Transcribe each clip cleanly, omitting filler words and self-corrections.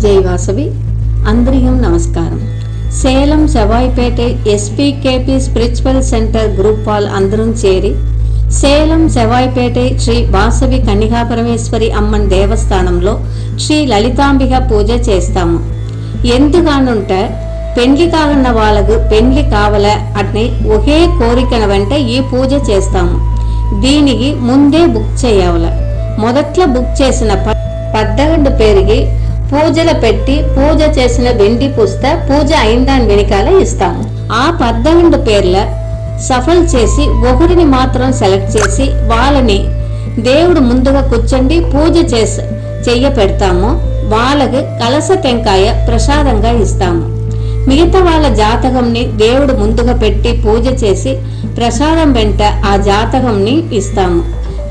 జై వాసవి. అందరికీ నమస్కారం. సేలం సెవాయిపేట ఎస్పీకేపీ స్పిరిచువల్ సెంటర్ గ్రూప్ వాళ్ళు అందరం చేరి సేలం సెవాయిపేట శ్రీ వాసవి కన్యకాపరమేశ్వరి అమ్మన్ దేవస్థానంలో శ్రీ లలితాంబిక పూజ చేస్తాము. ఎందుకనంటే పెండ్లి కాగన్న వాళ్ళకు పెండ్లి కావాల అని ఒకే కోరికన వెంట ఈ పూజ చేస్తాము. దీనికి ముందే బుక్ చేయాల. మొదట్లో బుక్ చేసిన 11 పేరుకి పూజలు పెట్టి పూజ చేసిన వెండి పుస్త పూజ అయిన దాని వెనకాల ఇస్తాము. ఆ 11 పేర్ల సఫల్ చేసి ఒకరిని మాత్రం సెలెక్ట్ చేసి వాళ్ళని దేవుడు ముందుగా కూర్చొని పూజ చెయ్య పెడతాము. వాళ్ళకి కలస టెంకాయ ప్రసాదంగా ఇస్తాము. మిగతా వాళ్ళ జాతకంని దేవుడు ముందుగా పెట్టి పూజ చేసి ప్రసాదం వెంట ఆ జాతకంని ఇస్తాము.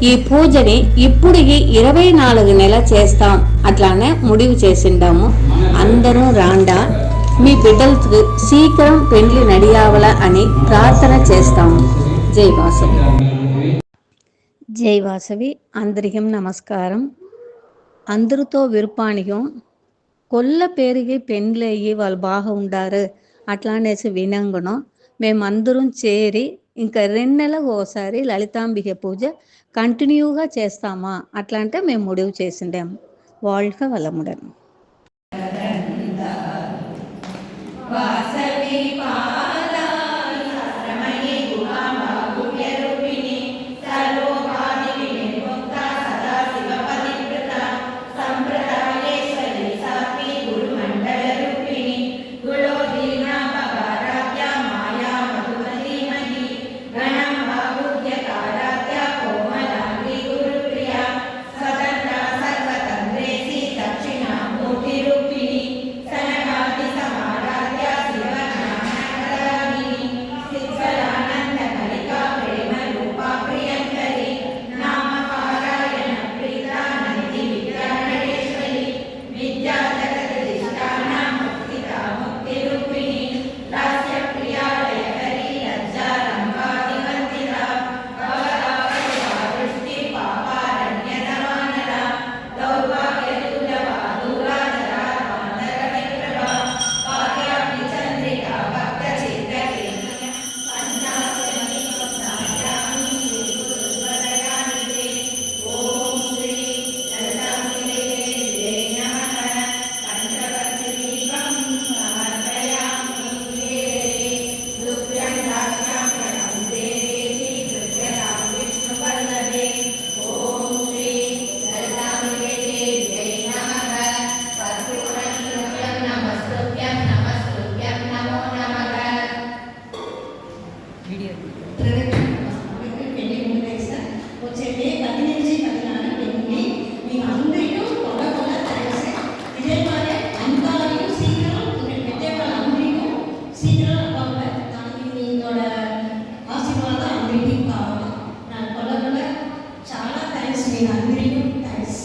ఈ పూజని ఇప్పుడు 24 నెలలు చేస్తాం అట్లానే ముడివి చేసిండాము. అందరూ రాండా, మీ బిడ్డలకు శీఘ్రం పెండ్లి నడియావల అని ప్రార్థన చేస్తాము. జై వాసవి. జై వాసవి. అందరికీ నమస్కారం. అందరితో విరుపాణికం కొల్ల పేరుకి పెండ్లి అయ్యి వాళ్ళు బాగా ఉండారు అట్లానేసి వినంగుణం మేమందరం చేరి ఇంకా 2 నెలలకు ఒకసారి లలితాంబిక పూజ కంటిన్యూగా చేస్తామా అట్లా అంటే మేము ముడివి చేసిండాము. వాళ్ళక వలముడం చాలా థ్యాంక్స్. మీ అందరికీ థ్యాంక్స్.